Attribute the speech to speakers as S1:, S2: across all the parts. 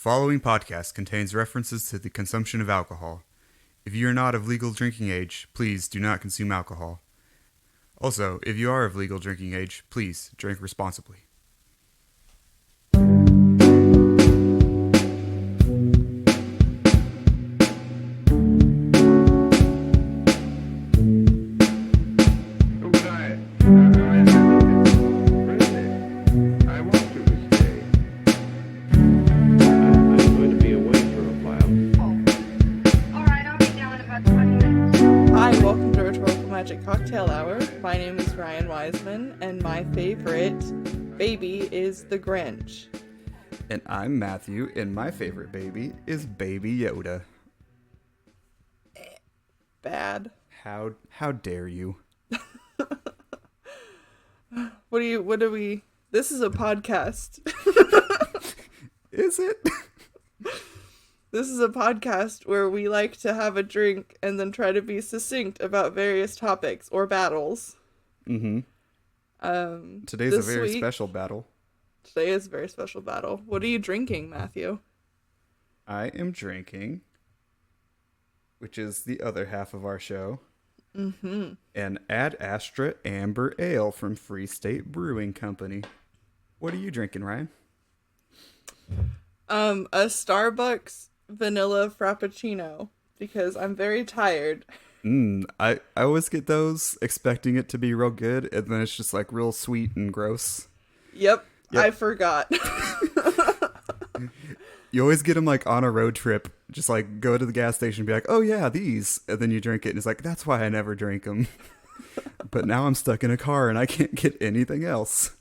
S1: following podcast contains references to the consumption of alcohol. If you are not of legal drinking age, please do not consume alcohol. Also, if you are of legal drinking age, please drink responsibly.
S2: Magic Cocktail Hour. My name is Ryan Wiseman, and my favorite baby is the Grinch.
S1: And I'm Matthew, and my favorite baby is Baby Yoda.
S2: Bad.
S1: How dare you?
S2: What do we... This is a podcast.
S1: Is it?
S2: This is a podcast where we like to have a drink and then try to be succinct about various topics or battles.
S1: Mm-hmm. Today's a very special battle.
S2: Today is a very special battle. What are you drinking, Matthew?
S1: I am drinking, which is the other half of our show, an Ad Astra Amber Ale from Free State Brewing Company. What are you drinking, Ryan?
S2: A Starbucks vanilla frappuccino because I'm very tired.
S1: I always get those expecting it to be real good, and then it's just like real sweet and gross.
S2: Yep. I forgot.
S1: You always get them like on a road trip, just like go to the gas station and be like, oh yeah, these, and then you drink it and it's like, that's why I never drink them. But now I'm stuck in a car and I can't get anything else.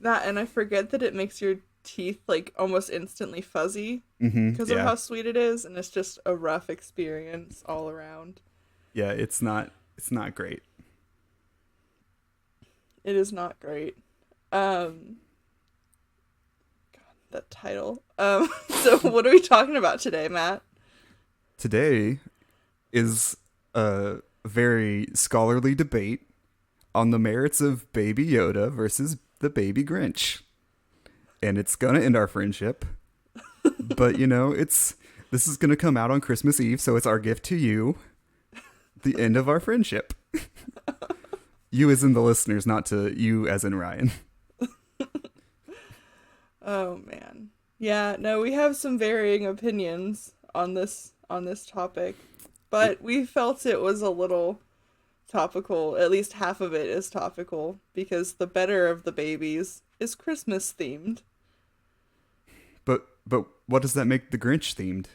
S2: That, and I forget that it makes your teeth like almost instantly fuzzy because of how sweet it is, and it's just a rough experience all around.
S1: Yeah, it's not great.
S2: It is not great. God, that title. So what are we talking about today, Matt?
S1: Today is a very scholarly debate on the merits of Baby Yoda versus the Baby Grinch. And it's gonna end our friendship, but this is gonna come out on Christmas Eve, so it's our gift to you, the end of our friendship. You as in the listeners, not to you as in Ryan.
S2: Oh man, yeah, no, we have some varying opinions on this topic, but we felt it was a little topical. At least half of it is topical because the better of the babies is Christmas themed.
S1: But what does that make the Grinch themed?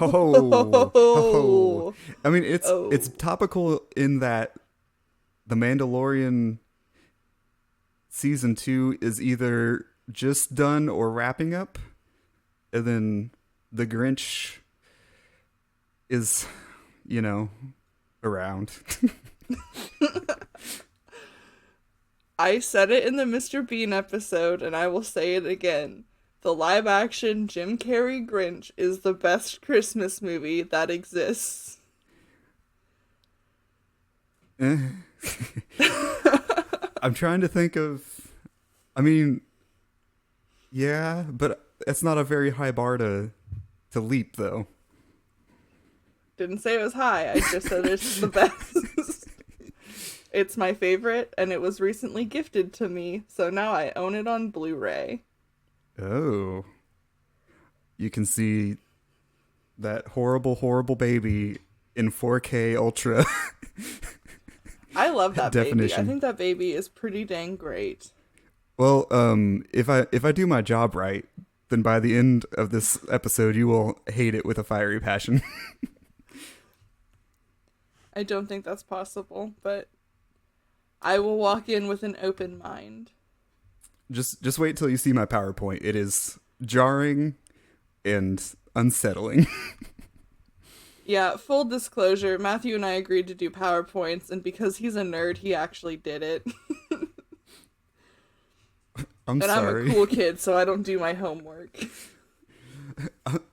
S1: Oh. I mean, it's topical in that The Mandalorian season 2 is either just done or wrapping up, and then the Grinch is, around.
S2: I said it in the Mr. Bean episode, and I will say it again. The live-action Jim Carrey Grinch is the best Christmas movie that exists.
S1: I'm trying to think of... I mean, yeah, but it's not a very high bar to leap, though.
S2: Didn't say it was high. I just said it's the best. It's my favorite, and it was recently gifted to me, so now I own it on Blu-ray.
S1: Oh. You can see that horrible, horrible baby in 4K Ultra.
S2: I love that
S1: definition.
S2: Baby. I think that baby is pretty dang great.
S1: Well, if I do my job right, then by the end of this episode, you will hate it with a fiery passion.
S2: I don't think that's possible, but I will walk in with an open mind.
S1: Just wait till you see my PowerPoint. It is jarring and unsettling.
S2: Yeah, full disclosure, Matthew and I agreed to do PowerPoints, and because he's a nerd, he actually did it.
S1: I'm sorry.
S2: I'm a cool kid, so I don't do my homework.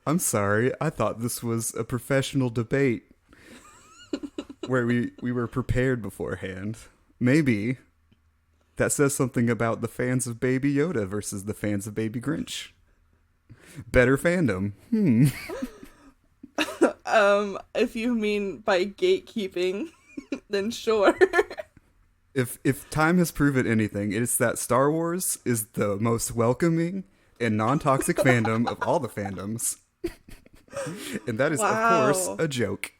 S1: I'm sorry. I thought this was a professional debate where we were prepared beforehand. Maybe that says something about the fans of Baby Yoda versus the fans of Baby Grinch. Better fandom.
S2: If you mean by gatekeeping, then sure.
S1: If time has proven anything, it's that Star Wars is the most welcoming and non-toxic fandom of all the fandoms. And that is, of course,
S2: Wow.
S1: a joke.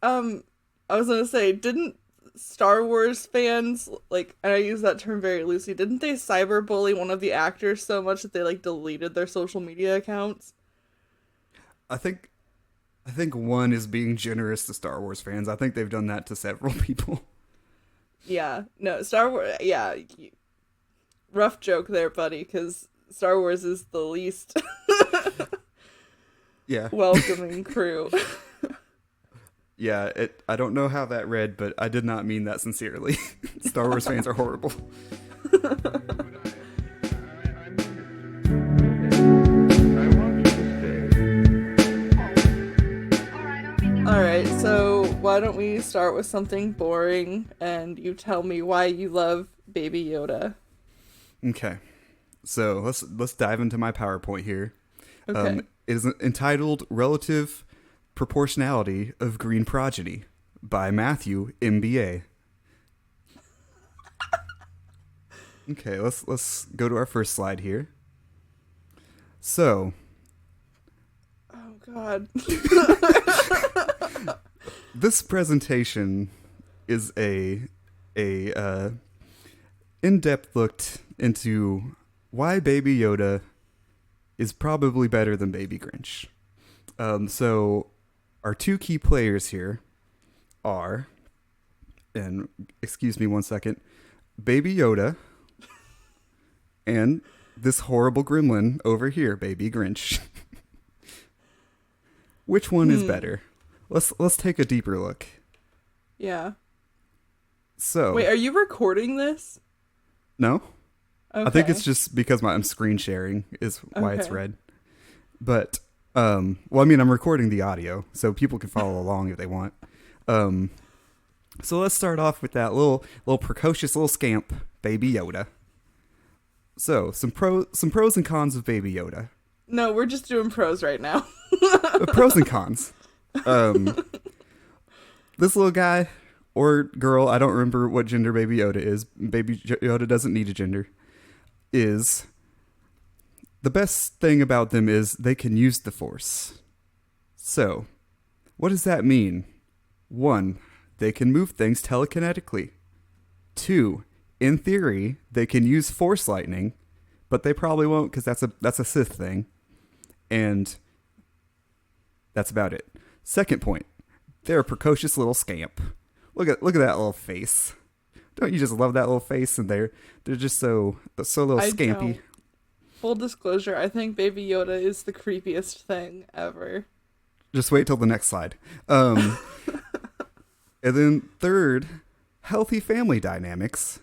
S2: I was gonna say, didn't Star Wars fans, like, and I use that term very loosely, didn't they cyberbully one of the actors so much that they, like, deleted their social media accounts?
S1: I think I think one is being generous to Star Wars fans. I think they've done that to several people.
S2: Yeah, no, Star Wars, yeah, rough joke there, buddy, because Star Wars is the least
S1: Yeah.
S2: welcoming crew.
S1: Yeah, I don't know how that read, but I did not mean that sincerely. Star Wars fans are horrible.
S2: Alright, so why don't we start with something boring and you tell me why you love Baby Yoda?
S1: Okay. So let's dive into my PowerPoint here.
S2: Okay.
S1: It is entitled Relative Proportionality of Green Progeny by Matthew, MBA. Okay, let's go to our first slide here. So,
S2: Oh, God.
S1: this presentation is a in-depth look into why Baby Yoda is probably better than Baby Grinch. So our two key players here are, and excuse me one second, Baby Yoda and this horrible gremlin over here, Baby Grinch. Which one is better? Let's take a deeper look.
S2: Yeah.
S1: So
S2: Wait, are you recording this?
S1: no,
S2: Okay.
S1: I think it's just because I'm screen sharing is why it's
S2: Okay.
S1: red. But well, I mean, I'm recording the audio, so people can follow along if they want. So let's start off with that little precocious little scamp, Baby Yoda. So some pros and cons of Baby Yoda.
S2: No, we're just doing pros right now.
S1: Pros and cons. This little guy or girl, I don't remember what gender Baby Yoda is. Baby Yoda doesn't need a gender. Is the best thing about them is they can use the Force. So, what does that mean? 1, they can move things telekinetically. 2, in theory, they can use Force lightning, but they probably won't because that's a Sith thing. And that's about it. Second point, they're a precocious little scamp. Look at that little face. Don't you just love that little face? And they're just so little
S2: I
S1: scampy.
S2: don't. Full disclosure, I think Baby Yoda is the creepiest thing ever.
S1: Just wait till the next slide. And then third, healthy family dynamics.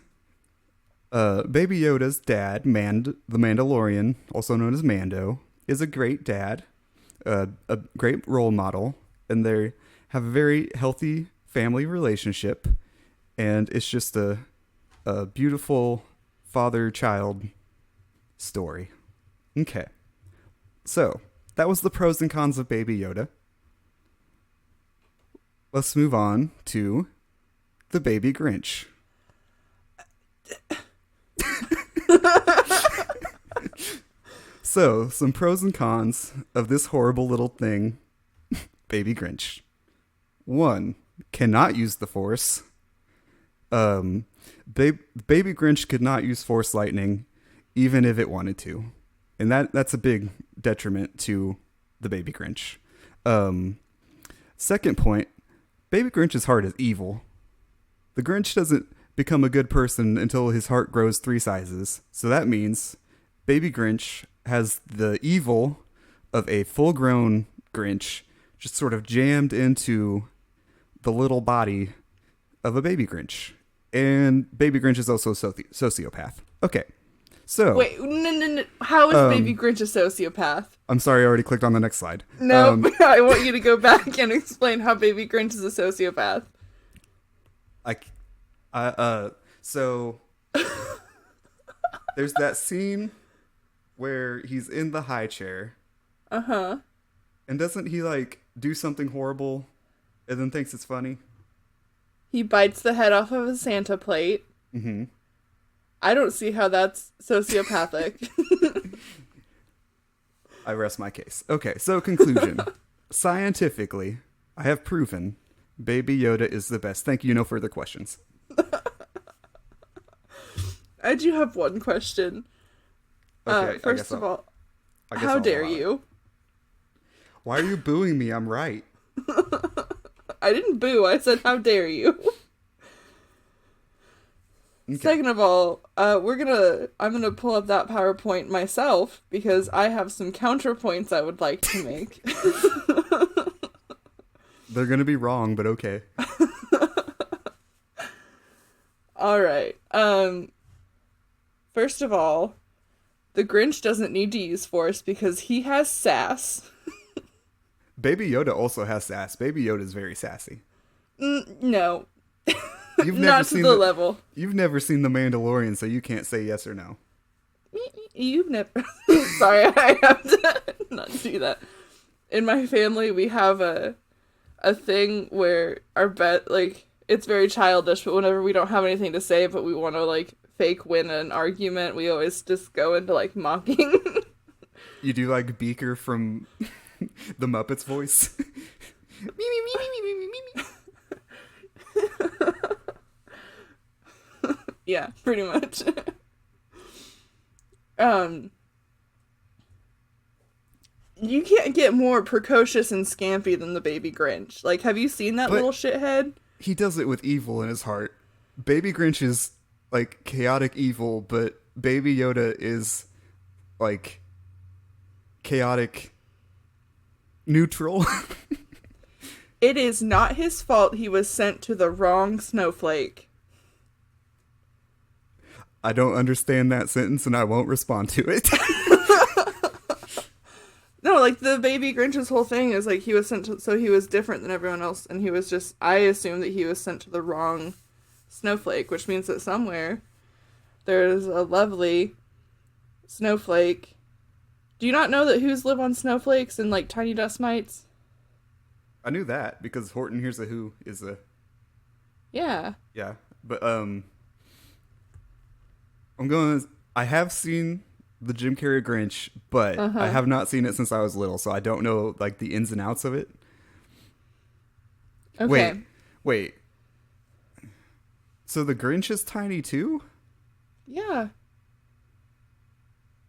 S1: Baby Yoda's dad, the Mandalorian, also known as Mando, is a great dad, a great role model, and they have a very healthy family relationship, and it's just a beautiful father-child story. Okay, so that was the pros and cons of Baby Yoda. Let's move on to the Baby Grinch. So, some pros and cons of this horrible little thing, Baby Grinch. 1, cannot use the Force. Baby Grinch could not use Force lightning, even if it wanted to, and that's a big detriment to the Baby Grinch. Second point, Baby Grinch's heart is evil. The Grinch doesn't become a good person until his heart grows 3 sizes. So that means Baby Grinch has the evil of a full-grown Grinch just sort of jammed into the little body of a Baby Grinch. And Baby Grinch is also a sociopath. Okay, so...
S2: Wait, no. How is Baby Grinch a sociopath?
S1: I'm sorry, I already clicked on the next slide.
S2: No, I want you to go back and explain how Baby Grinch is a sociopath.
S1: So there's that scene where he's in the high chair
S2: Uh-huh.
S1: And doesn't he like do something horrible and then thinks it's funny?
S2: He bites the head off of a Santa plate.
S1: Mm-hmm.
S2: I don't see how that's sociopathic.
S1: I rest my case. Okay, so conclusion. Scientifically, I have proven Baby Yoda is the best. Thank you. No further questions.
S2: I do have one question.
S1: Okay,
S2: First of all,
S1: I guess
S2: how
S1: I'll
S2: dare
S1: allow it.
S2: you?
S1: Why are you booing me? I'm right.
S2: I didn't boo. I said, how dare you?
S1: Okay.
S2: Second of all, I'm gonna pull up that PowerPoint myself because I have some counterpoints I would like to make.
S1: They're gonna be wrong, but okay.
S2: All right. First of all, the Grinch doesn't need to use force because he has sass.
S1: Baby Yoda also has sass. Baby Yoda is very sassy.
S2: No,
S1: You've never
S2: not to
S1: seen
S2: the level.
S1: You've never seen The Mandalorian, so you can't say yes or no.
S2: You've never. Sorry, I have to not do that. In my family, we have a thing where it's very childish, but whenever we don't have anything to say, but we want to like fake win an argument, we always just go into like mocking.
S1: You do like Beaker from the Muppets voice. Me, me, me, me, me, me, me, me.
S2: Yeah, pretty much. You can't get more precocious and scampy than the baby Grinch. Like, have you seen that
S1: But-
S2: little shithead?
S1: He does it with evil in his heart. Baby Grinch is like chaotic evil, but Baby Yoda is like chaotic neutral.
S2: It is not his fault he was sent to the wrong snowflake.
S1: I don't understand that sentence and I won't respond to it.
S2: No, like, the baby Grinch's whole thing is, like, he was sent to, so he was different than everyone else, and he was just, I assume that he was sent to the wrong snowflake, which means that somewhere there's a lovely snowflake. Do you not know that who's live on snowflakes and, like, tiny dust mites?
S1: I knew that because Horton Hears a Who is a
S2: Yeah.
S1: yeah, but I have seen the Jim Carrey Grinch, but I have not seen it since I was little, so I don't know like the ins and outs of it.
S2: Okay.
S1: Wait. So the Grinch is tiny too?
S2: Yeah.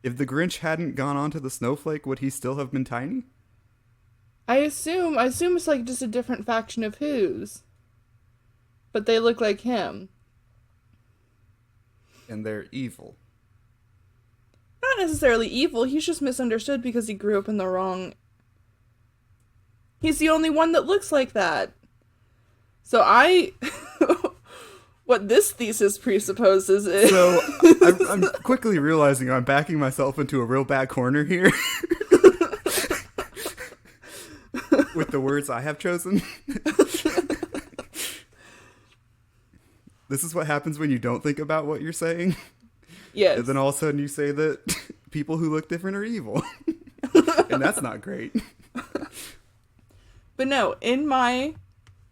S1: If the Grinch hadn't gone onto the snowflake, would he still have been tiny?
S2: I assume it's, like, just a different faction of Who's. But they look like him.
S1: And they're evil.
S2: Not necessarily evil, he's just misunderstood because he grew up in the wrong... He's the only one that looks like that. So what this thesis presupposes is...
S1: So I'm quickly realizing I'm backing myself into a real bad corner here. With the words I have chosen. This is what happens when you don't think about what you're saying.
S2: Yes.
S1: And then all of a sudden you say that people who look different are evil. And that's not great.
S2: But no, in my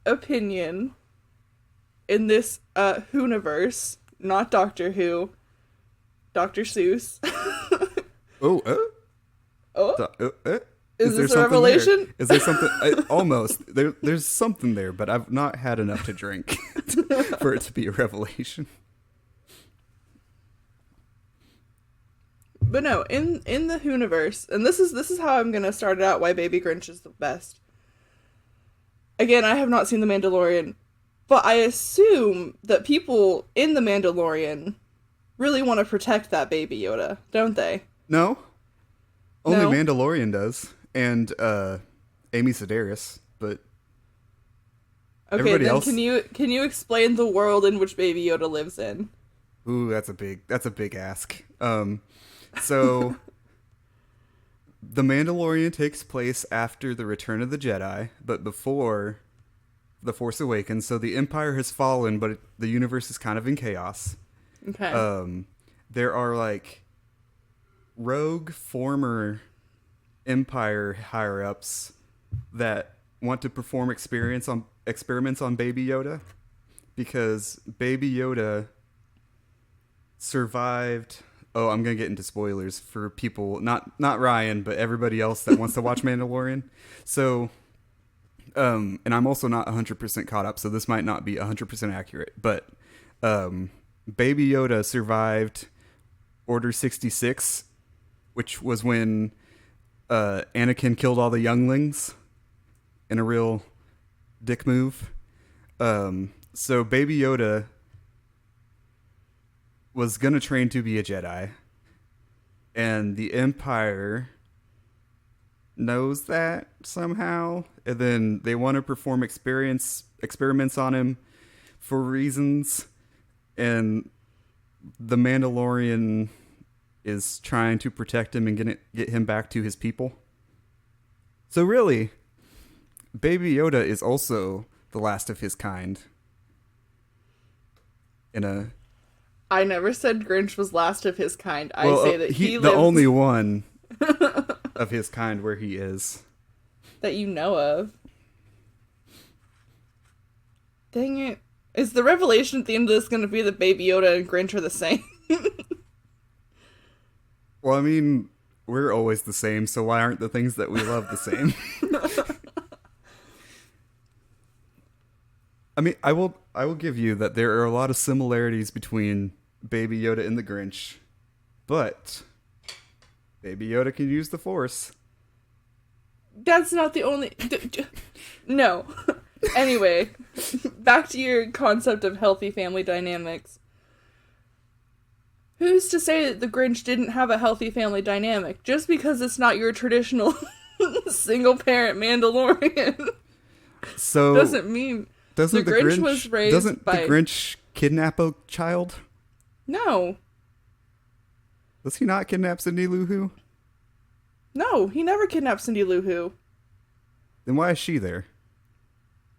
S2: opinion, in this Whoniverse, not Doctor Who, Dr. Seuss.
S1: Oh,
S2: Oh?
S1: Is
S2: this
S1: there
S2: a
S1: something
S2: revelation?
S1: there? Is there something? Almost. There's something there, but I've not had enough to drink for it to be a revelation.
S2: But no, in the Whoniverse, and this is how I'm gonna start it out. Why Baby Grinch is the best. Again, I have not seen The Mandalorian, but I assume that people in The Mandalorian really want to protect that Baby Yoda, don't they?
S1: No, only
S2: No?
S1: Mandalorian does, and Amy Sedaris, but
S2: Okay,
S1: everybody
S2: then
S1: else.
S2: can you explain the world in which Baby Yoda lives in?
S1: Ooh, that's a big ask. So The Mandalorian takes place after the Return of the Jedi, but before The Force Awakens. So the Empire has fallen, but the universe is kind of in chaos.
S2: Okay.
S1: There are like rogue former Empire higher ups that want to perform experiments on Baby Yoda because Baby Yoda survived. Oh, I'm gonna get into spoilers for people, not Ryan, but everybody else that wants to watch Mandalorian. So, and I'm also not 100% caught up, so this might not be 100% accurate. But Baby Yoda survived Order 66, which was when Anakin killed all the younglings in a real dick move. So Baby Yoda was going to train to be a Jedi, and the Empire knows that somehow, and then they want to perform experiments on him for reasons, and the Mandalorian is trying to protect him and get him back to his people. So really, Baby Yoda is also the last of his kind.
S2: I never said Grinch was last of his kind. I say that he
S1: the
S2: lives...
S1: only one of his kind where he is.
S2: That you know of. Dang it. Is the revelation at the end of this going to be that Baby Yoda and Grinch are the same?
S1: Well, I mean, we're always the same, so why aren't the things that we love the same? I mean, I will give you that there are a lot of similarities between Baby Yoda and the Grinch, but Baby Yoda can use the Force.
S2: That's not the only... No. Anyway, back to your concept of healthy family dynamics. Who's to say that the Grinch didn't have a healthy family dynamic? Just because it's not your traditional single-parent Mandalorian
S1: so
S2: doesn't mean...
S1: Doesn't the Grinch
S2: was raised
S1: doesn't the Grinch kidnap a child?
S2: No.
S1: Does he not kidnap Cindy Lou Who?
S2: No, he never kidnapped Cindy Lou Who.
S1: Then why is she there?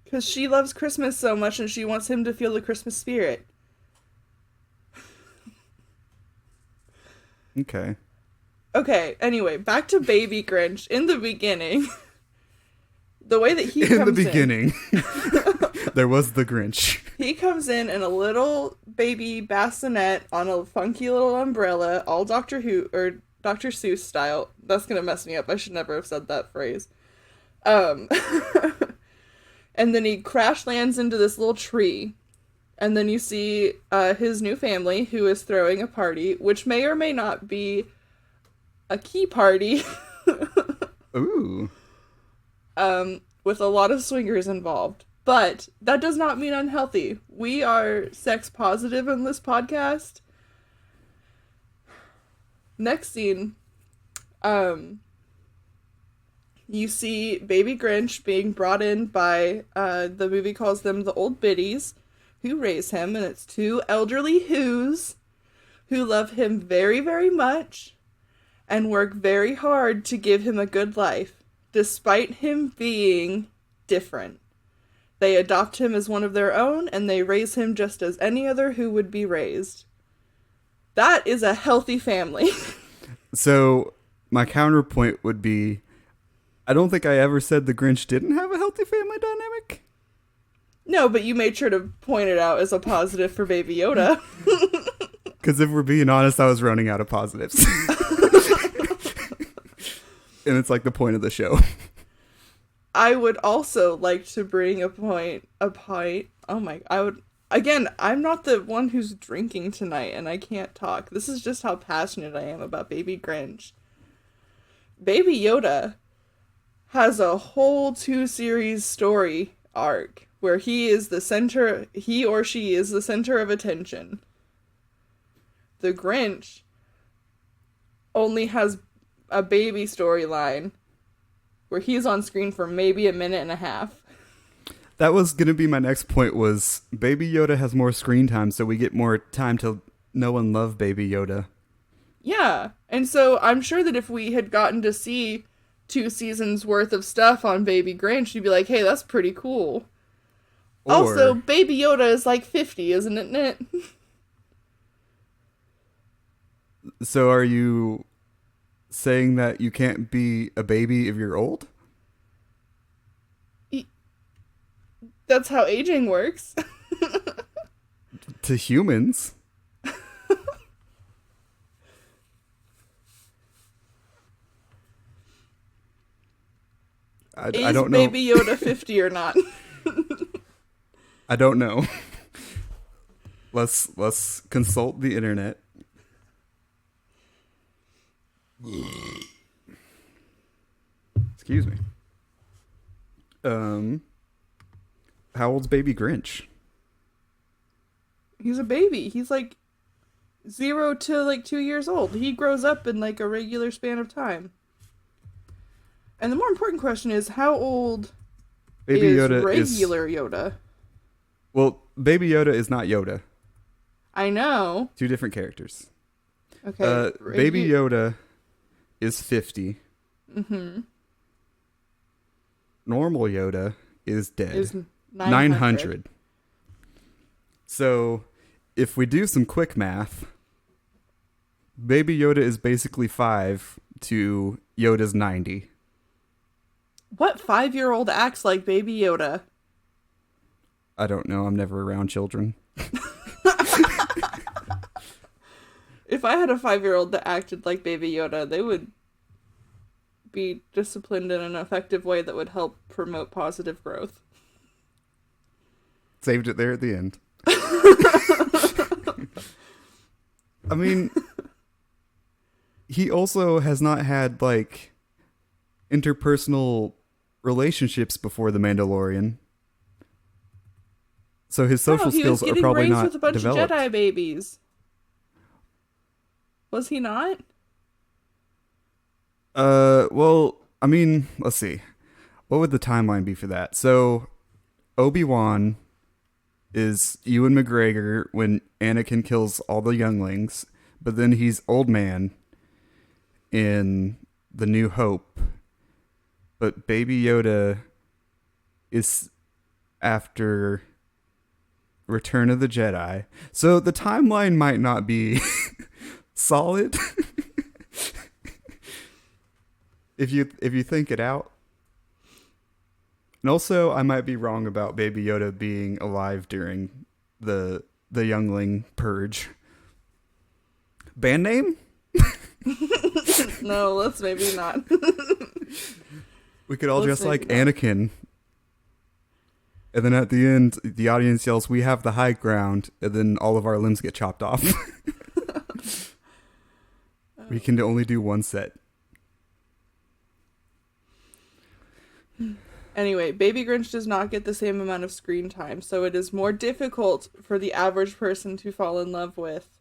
S2: Because she loves Christmas so much and she wants him to feel the Christmas spirit.
S1: Okay.
S2: Okay, anyway, back to Baby Grinch. In the beginning, the way that he
S1: in the beginning, there was the Grinch.
S2: He comes in a little baby bassinet on a funky little umbrella, all Doctor Who, or Dr. Seuss style. That's gonna mess me up. I should never have said that phrase. And then he crash lands into this little tree. And then you see his new family, who is throwing a party, which may or may not be a key party.
S1: Ooh.
S2: With a lot of swingers involved. But that does not mean unhealthy. We are sex positive in this podcast. Next scene, you see Baby Grinch being brought in by, the movie calls them the old biddies, who raise him, and it's two elderly Whos who love him very, very much and work very hard to give him a good life, despite him being different. They adopt him as one of their own, and they raise him just as any other Who would be raised. That is a healthy family.
S1: So, my counterpoint would be, I don't think I ever said the Grinch didn't have a healthy family dynamic.
S2: No, but you made sure to point it out as a positive for Baby Yoda.
S1: Because if we're being honest, I was running out of positives. And it's like the point of the show.
S2: I would also like to bring a point. Again, I'm not the one who's drinking tonight and I can't talk. This is just how passionate I am about Baby Grinch. Baby Yoda has a whole 2-series story arc where he or she is the center of attention. The Grinch only has a baby storyline where he's on screen for maybe a minute and a half.
S1: That was going to be my next point, was Baby Yoda has more screen time, so we get more time to know and love Baby Yoda.
S2: Yeah, and so I'm sure that if we had gotten to see 2 seasons worth of stuff on Baby Grinch, you'd be like, hey, that's pretty cool.
S1: Or,
S2: also, Baby Yoda is like 50, isn't it?
S1: So are you saying that you can't be a baby if you're old?
S2: Y- That's how aging works.
S1: To humans. I
S2: Is
S1: don't know.
S2: Baby Yoda 50 or not?
S1: I don't know. Let's consult the internet. Excuse me. How old's Baby Grinch?
S2: He's a baby. He's like 0 to like 2 years old. He grows up in like a regular span of time. And the more important question is, how old
S1: Baby
S2: is
S1: Yoda
S2: regular Yoda?
S1: Well, Baby Yoda is not Yoda.
S2: I know.
S1: Two different characters.
S2: Okay.
S1: Baby Yoda is 50.
S2: Mm-hmm.
S1: Normal Yoda is dead.
S2: Is
S1: 900. So, if we do some quick math, Baby Yoda is basically 5 to Yoda's 90.
S2: What 5-year-old acts like Baby Yoda?
S1: I don't know. I'm never around children.
S2: If I had a 5-year-old that acted like Baby Yoda, they would be disciplined in an effective way that would help promote positive growth.
S1: Saved it there at the end. I mean, he also has not had, like, interpersonal relationships before The Mandalorian. So his social skills are probably not
S2: with a bunch
S1: developed.
S2: of Jedi babies. Was he not?
S1: Well, I mean, let's see. What would the timeline be for that? So, Obi-Wan is Ewan McGregor when Anakin kills all the younglings, but then he's old man in The New Hope. But Baby Yoda is after Return of the Jedi. So the timeline might not be solid. if you think it out. And also, I might be wrong about Baby Yoda being alive during the youngling purge. Band name?
S2: No, let's maybe not.
S1: We could all
S2: Let's
S1: dress like
S2: maybe not.
S1: Anakin. And then at the end, the audience yells, "We have the high ground," and then all of our limbs get chopped off. We can only do one set.
S2: Anyway, Baby Grinch does not get the same amount of screen time, so it is more difficult for the average person to fall in love with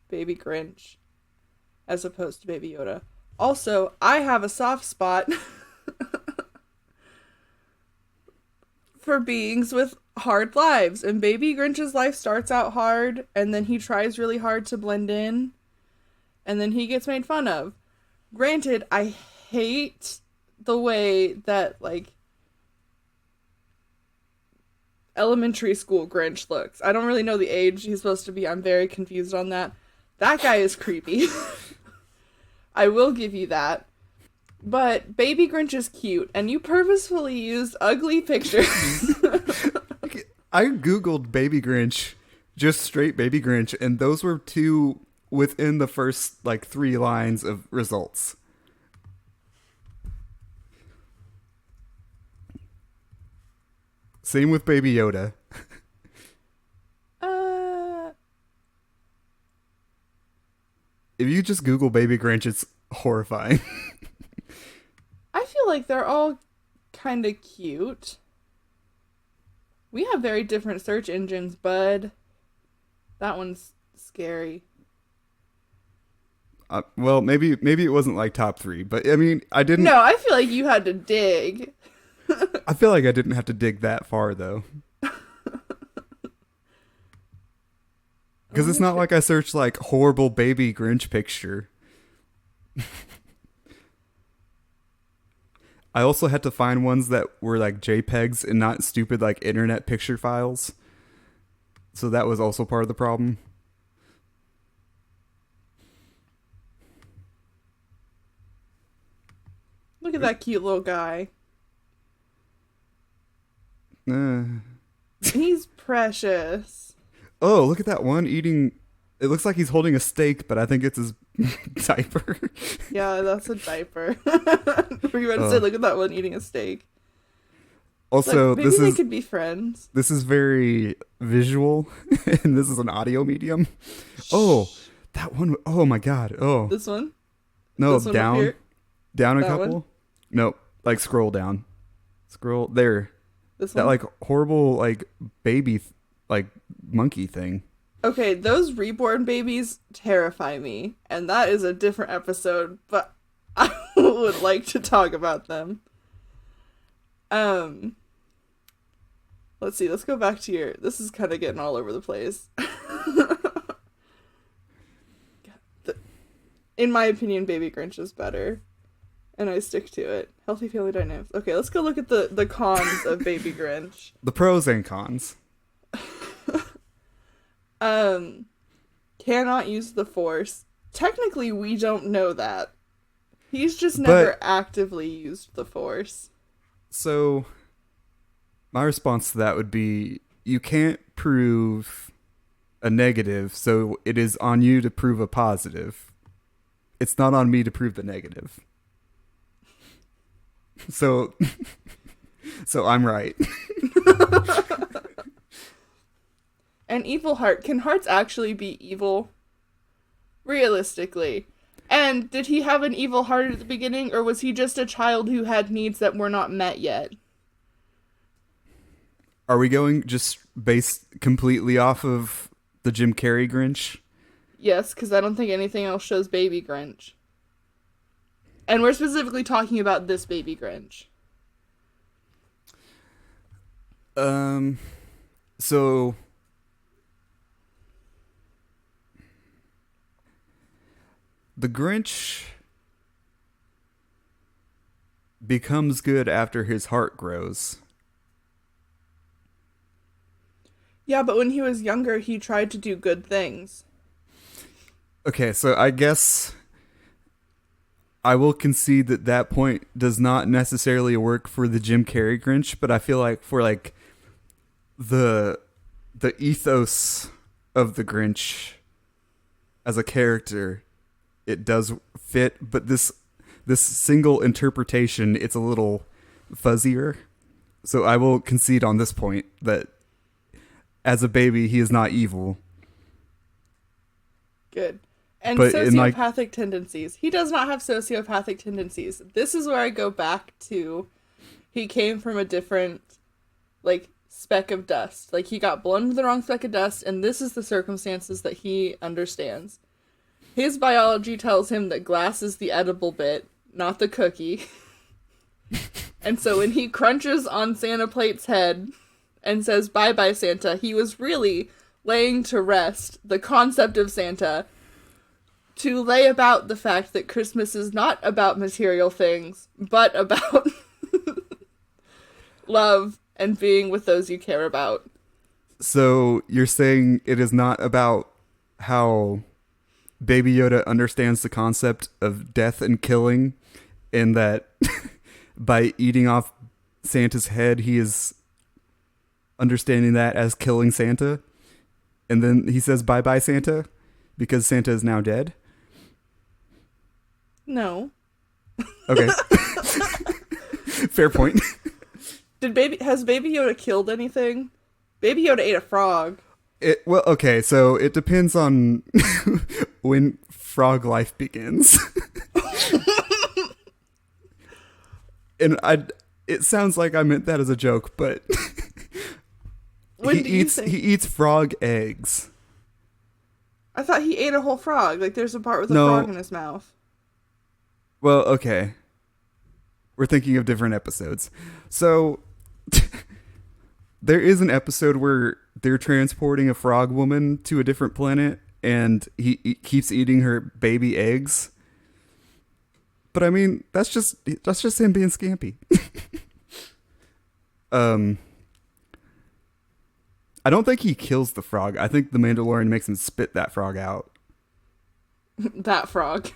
S2: Baby Grinch as opposed to Baby Yoda. Also, I have a soft spot for beings with hard lives, and Baby Grinch's life starts out hard, and then he tries really hard to blend in, and then he gets made fun of. Granted, I hate the way that, like, elementary school Grinch looks. I don't really know the age he's supposed to be. I'm very confused on that. That guy is creepy. I will give you that. But Baby Grinch is cute, and you purposefully used ugly pictures.
S1: I googled Baby Grinch, just straight Baby Grinch, and those were two within the first, like, 3 lines of results. Same with Baby Yoda. If you just Google Baby Grinch, it's horrifying.
S2: I feel like they're all kind of cute. We have very different search engines, bud. That one's scary.
S1: Well, maybe it wasn't like top 3, but I mean, I didn't.
S2: No, I feel like you had to dig.
S1: I feel like I didn't have to dig that far though. Because it's not like I searched like horrible Baby Grinch picture. I also had to find ones that were like JPEGs and not stupid like internet picture files. So that was also part of the problem.
S2: Look at that cute little guy.
S1: Uh,
S2: He's precious.
S1: oh, look at that one eating. It looks like he's holding a steak, but I think it's his diaper.
S2: Yeah, that's a diaper. Were you about to say,
S1: Oh.
S2: look at that one eating a steak?
S1: Also,
S2: Like, maybe
S1: this
S2: they
S1: is
S2: could be friends.
S1: this is very visual, and this is an audio medium. Oh, that one. Oh my god. Oh
S2: This one?
S1: no,
S2: This one up
S1: down,
S2: here?
S1: down a
S2: That
S1: couple.
S2: one?
S1: Nope, like scroll down, scroll there.
S2: This
S1: That
S2: one?
S1: like horrible like baby like monkey thing.
S2: Okay, those reborn babies terrify me, and that is a different episode, but I would like to talk about them. Let's see, let's go back to your, this is kind of getting all over the place. In my opinion, Baby Grinch is better, and I stick to it. Healthy family dynamics. Okay, let's go look at the cons of Baby Grinch.
S1: The pros and cons.
S2: Cannot use the Force. Technically, we don't know that. He's just never actively used the Force.
S1: So, my response to that would be you can't prove a negative, so it is on you to prove a positive. It's not on me to prove the negative. So, so I'm right.
S2: An evil heart. Can hearts actually be evil? Realistically. And did he have an evil heart at the beginning, or was he just a child who had needs that were not met yet?
S1: Are we going just based completely off of the Jim Carrey Grinch?
S2: Yes, because I don't think anything else shows Baby Grinch. And we're specifically talking about this Baby Grinch.
S1: So the Grinch becomes good after his heart grows.
S2: Yeah, but when he was younger, he tried to do good things.
S1: Okay, so I guess I will concede that that point does not necessarily work for the Jim Carrey Grinch, but I feel like for like the ethos of the Grinch as a character, it does fit, but this single interpretation, it's a little fuzzier. So I will concede on this point that as a baby, he is not evil.
S2: Good. And
S1: But in, like-
S2: sociopathic tendencies. He does not have sociopathic tendencies. This is where I go back to he came from a different, like, speck of dust. Like, he got blown into the wrong speck of dust, and this is the circumstances that he understands. His biology tells him that glass is the edible bit, not the cookie. And so when he crunches on Santa Plate's head and says, "Bye-bye, Santa," he was really laying to rest the concept of Santa to lay about the fact that Christmas is not about material things, but about love and being with those you care about.
S1: So you're saying it is not about how Baby Yoda understands the concept of death and killing, and that by eating off Santa's head, he is understanding that as killing Santa, and then he says bye-bye Santa because Santa is now dead?
S2: No.
S1: Okay. Fair point.
S2: Has Baby Yoda killed anything? Baby Yoda ate a frog.
S1: Well, okay, so it depends on when frog life begins. And it sounds like I meant that as a joke, but
S2: When
S1: he eats frog eggs.
S2: I thought he ate a whole frog. Like, there's a part with a
S1: No.
S2: frog in his mouth.
S1: Well, okay. We're thinking of different episodes. So there is an episode where they're transporting a frog woman to a different planet, and he keeps eating her baby eggs. But I mean, that's just him being scampy. I don't think he kills the frog. I think the Mandalorian makes him spit that frog out.
S2: That frog.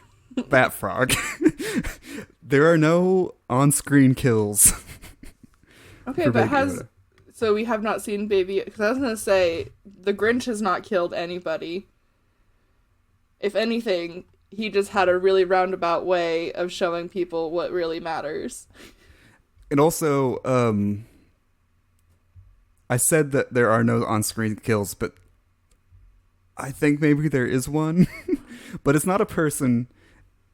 S1: That frog. There are no on-screen kills
S2: Okay,
S1: for
S2: but
S1: Baby
S2: has
S1: Yoda.
S2: so we have not seen Baby because I was gonna say the Grinch has not killed anybody. If anything, he just had a really roundabout way of showing people what really matters.
S1: And also, I said that there are no on-screen kills, but I think maybe there is one. But it's not a person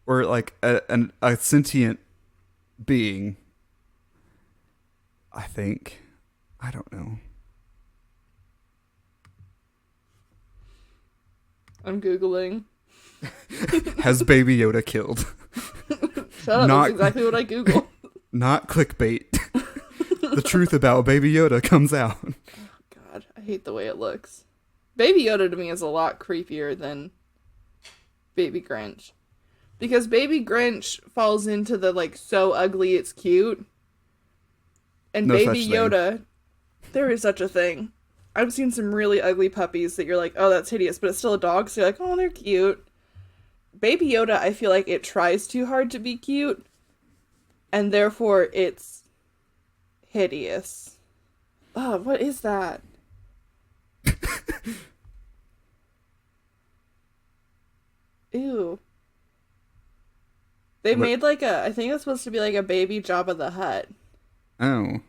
S1: or like a sentient being. I think. I don't know.
S2: I'm Googling.
S1: Has Baby Yoda killed?
S2: Shut up, that's
S1: Not
S2: exactly what I Googled.
S1: not clickbait. The truth about Baby Yoda comes out.
S2: God, I hate the way it looks. Baby Yoda to me is a lot creepier than Baby Grinch. Because Baby Grinch falls into the like so ugly it's cute. And
S1: No
S2: Baby
S1: such thing.
S2: Yoda, there is such a thing. I've seen some really ugly puppies that you're like, oh, that's hideous, but it's still a dog, so you're like, oh, they're cute. Baby Yoda, I feel like it tries too hard to be cute, and therefore it's hideous. Oh, what is that? Ew. They
S1: What?
S2: made like I think it's supposed to be like a baby Jabba the Hutt.
S1: Oh.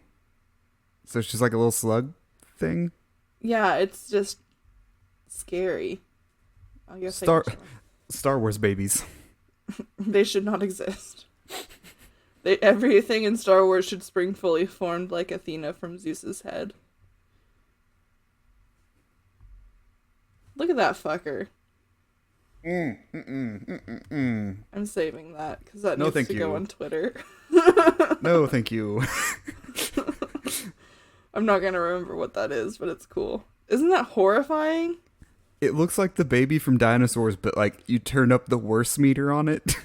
S1: So she's like a little slug thing?
S2: Yeah, it's just scary. I guess
S1: Star Star Wars babies.
S2: they should not exist. Everything in Star Wars should spring fully formed like Athena from Zeus's head. Look at that fucker. I'm saving that because that
S1: No,
S2: needs
S1: thank
S2: to go
S1: you.
S2: on Twitter.
S1: No, thank you.
S2: I'm not gonna remember what that is, but it's cool. Isn't that horrifying?
S1: It looks like the baby from Dinosaurs, but like you turn up the worse meter on it.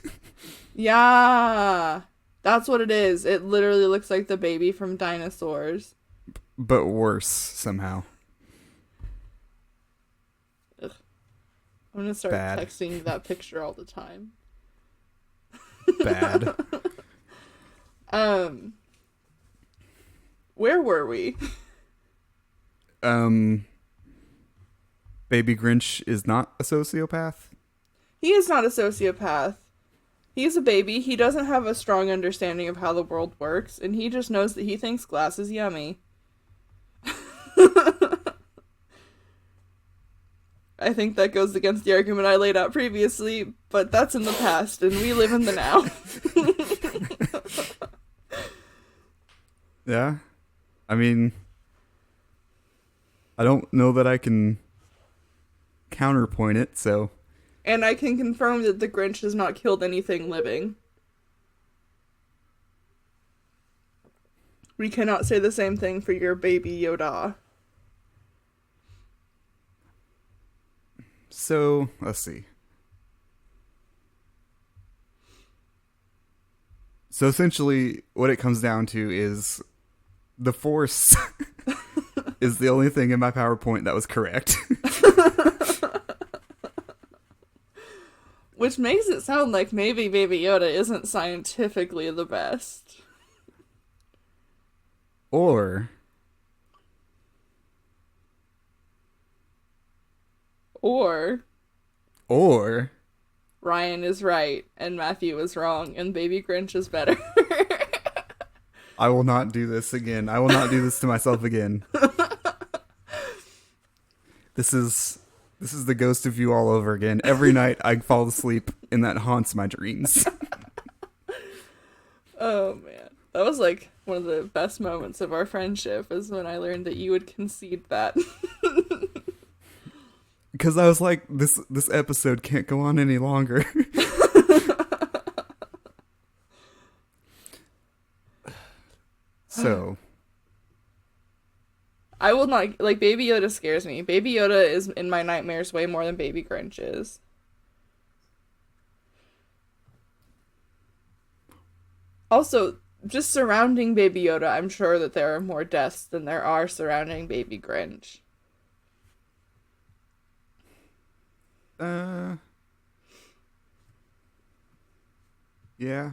S2: Yeah, that's what it is. It literally looks like the baby from Dinosaurs.
S1: But worse somehow.
S2: Ugh. I'm gonna start
S1: Bad.
S2: texting that picture all the time.
S1: Bad.
S2: Where were we?
S1: Baby Grinch is not a sociopath.
S2: He is not a sociopath. He's a baby. He doesn't have a strong understanding of how the world works, and he just knows that he thinks glass is yummy. I think that goes against the argument I laid out previously, but that's in the past, and we live in the now.
S1: Yeah. I mean, I don't know that I can counterpoint it, so
S2: And I can confirm that the Grinch has not killed anything living. We cannot say the same thing for your baby Yoda.
S1: so let's see. So essentially what it comes down to is the Force is the only thing in my PowerPoint that was correct.
S2: Which makes it sound like maybe Baby Yoda isn't scientifically the best.
S1: Or
S2: Or Ryan is right and Matthew is wrong and Baby Grinch is better.
S1: I will not do this again. I will not do this to myself again. This is the ghost of you all over again. Every night I fall asleep and that haunts my dreams.
S2: Oh man. That was like one of the best moments of our friendship is when I learned that you would concede that.
S1: Because I was like, this episode can't go on any longer. So
S2: I will not like Baby Yoda scares me. Baby Yoda is in my nightmares way more than Baby Grinch is. Also, just surrounding Baby Yoda, I'm sure that there are more deaths than there are surrounding Baby Grinch.
S1: yeah.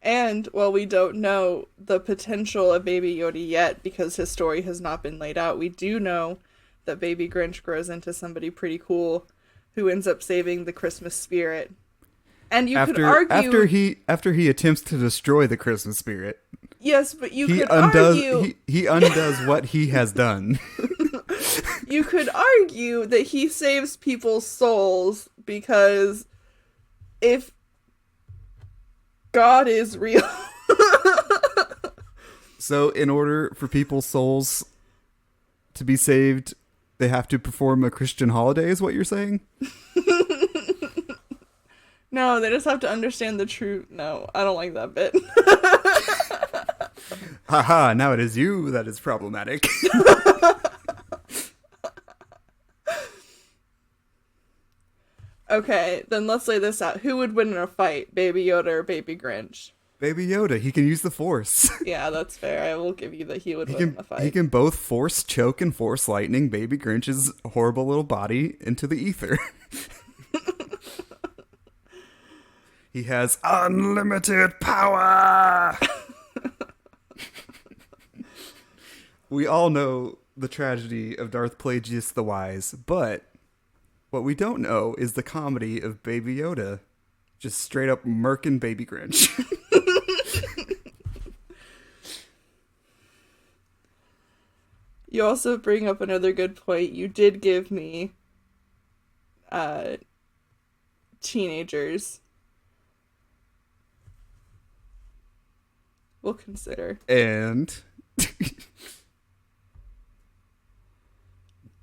S2: And while we don't know the potential of Baby Yoda yet because his story has not been laid out, we do know that Baby Grinch grows into somebody pretty cool who ends up saving the Christmas spirit. And you could argue
S1: after he attempts to destroy the Christmas spirit.
S2: Yes, but you could argue
S1: he undoes what he has done.
S2: You could argue that he saves people's souls because if God is real.
S1: So in order for people's souls to be saved, they have to perform a Christian holiday, is what you're saying?
S2: No, they just have to understand the truth. No, I don't like that bit.
S1: Haha, now it is you that is problematic.
S2: Okay, then let's lay this out. Who would win in a fight, Baby Yoda or Baby Grinch?
S1: Baby Yoda, he can use the Force.
S2: Yeah, that's fair. I will give you that he would win in a fight.
S1: He can both Force choke and Force lightning Baby Grinch's horrible little body into the ether. He has unlimited power! We all know the tragedy of Darth Plagueis the Wise, but what we don't know is the comedy of Baby Yoda just straight up murking Baby Grinch.
S2: You also bring up another good point. You did give me teenagers. We'll consider.
S1: And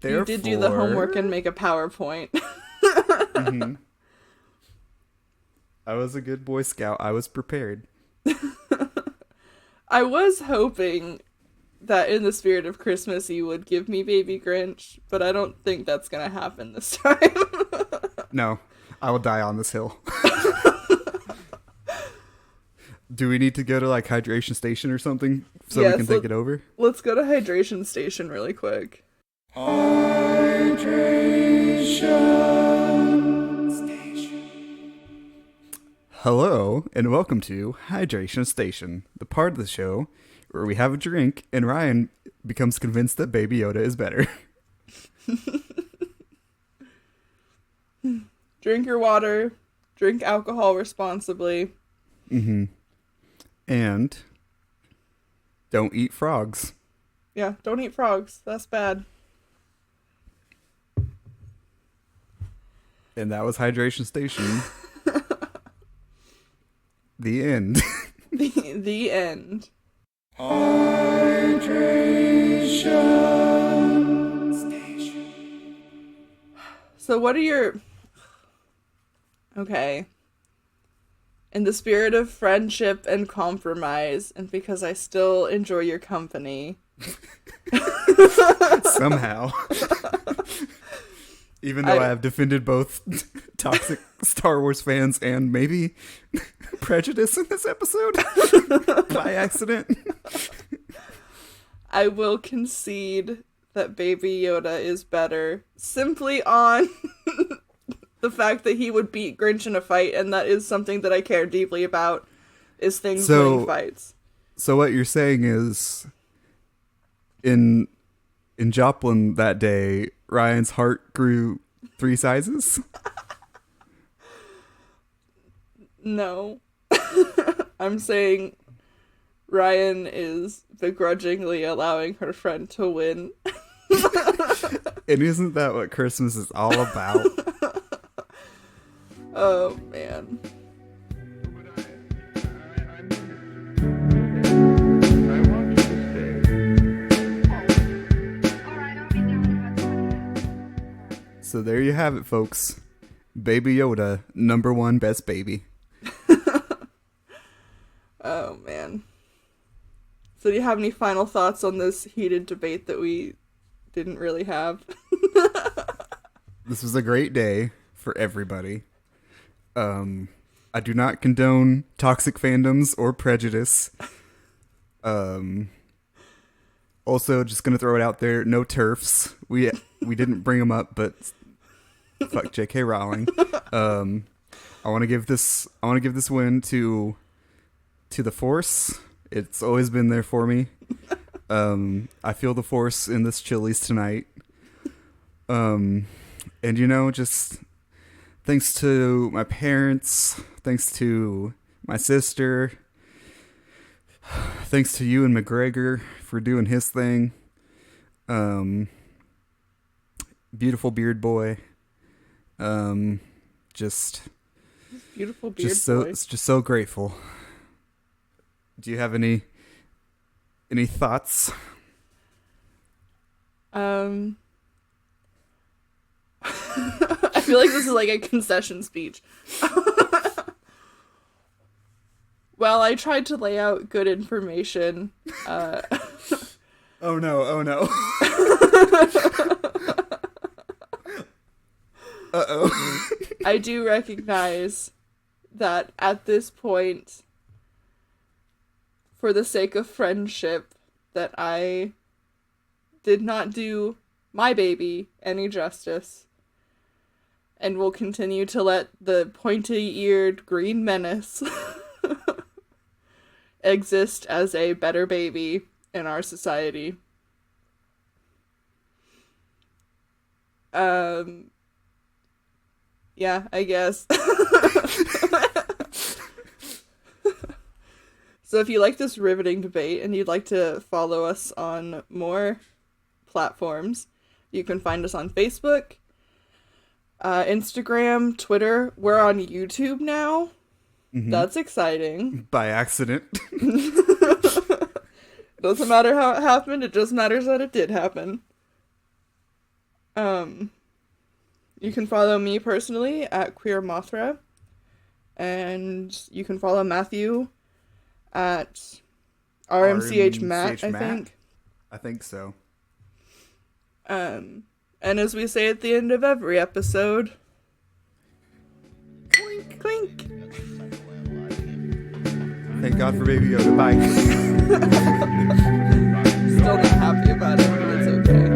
S2: you did do the homework and make a PowerPoint.
S1: Mm-hmm. I was a good Boy Scout. I was prepared.
S2: I was hoping that in the spirit of Christmas you would give me Baby Grinch, but I don't think that's gonna happen this time.
S1: No, I will die on this hill. Do we need to go to like hydration station or something so we can think it over?
S2: Let's go to hydration station really quick.
S1: Hydration Station. Hello, and welcome to Hydration Station, the part of the show where we have a drink and Ryan becomes convinced that Baby Yoda is better.
S2: Drink your water, drink alcohol responsibly.
S1: Mm-hmm. And don't eat frogs.
S2: Yeah, don't eat frogs. That's bad.
S1: And that was Hydration Station. The end.
S2: The end.
S1: Hydration Station.
S2: So what are your... Okay. In the spirit of friendship and compromise, and because I still enjoy your company.
S1: Somehow. Even though I have defended both toxic Star Wars fans and maybe prejudice in this episode by accident.
S2: I will concede that Baby Yoda is better simply on the fact that he would beat Grinch in a fight, and that is something that I care deeply about, is things winning fights.
S1: So what you're saying is, in Joplin that day, Ryan's heart grew 3 sizes?
S2: No. I'm saying Ryan is begrudgingly allowing her friend to win.
S1: And isn't that what Christmas is all about?
S2: Oh, man.
S1: So there you have it, folks. Baby Yoda, #1 best baby.
S2: Oh, man. So do you have any final thoughts on this heated debate that we didn't really have?
S1: This was a great day for everybody. I do not condone toxic fandoms or prejudice. Also, just gonna throw it out there, no TERFs. We didn't bring them up, but fuck J.K. Rowling. I want to give this win to to the Force. It's always been there for me. I feel the Force in this Chili's tonight. And just thanks to my parents, thanks to my sister, thanks to you and McGregor for doing his thing. Beautiful beard boy. Just
S2: Beautiful beard boy.
S1: just so grateful. Do you have any thoughts?
S2: I feel like this is like a concession speech. Well, I tried to lay out good information.
S1: Oh no. Uh-oh.
S2: I do recognize that at this point, for the sake of friendship, that I did not do my baby any justice, and will continue to let the pointy-eared green menace exist as a better baby in our society. Yeah, I guess. So if you like this riveting debate and you'd like to follow us on more platforms, you can find us on Facebook, Instagram, Twitter. We're on YouTube now. Mm-hmm. That's exciting.
S1: By accident.
S2: Doesn't matter how it happened, it just matters that it did happen. You can follow me personally at Queer Mothra, and you can follow Matthew at RMCH Matt, I think.
S1: I think so.
S2: And as we say at the end of every episode, clink, clink.
S1: Thank God for Baby Yoda. Bye.
S2: Still not happy about it, but it's okay.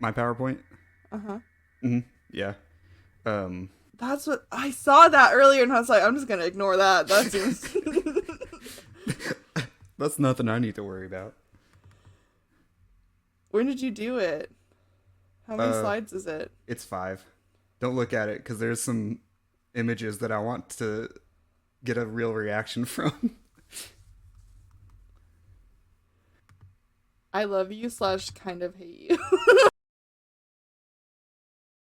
S1: My PowerPoint?
S2: Uh-huh.
S1: Mm-hmm. Yeah.
S2: That's what I saw that earlier, and I was like, I'm just gonna ignore that. That seems
S1: That's nothing I need to worry about.
S2: When did you do it? How many slides is it?
S1: It's 5. Don't look at it, because there's some images that I want to get a real reaction from.
S2: I love you / kind of hate you.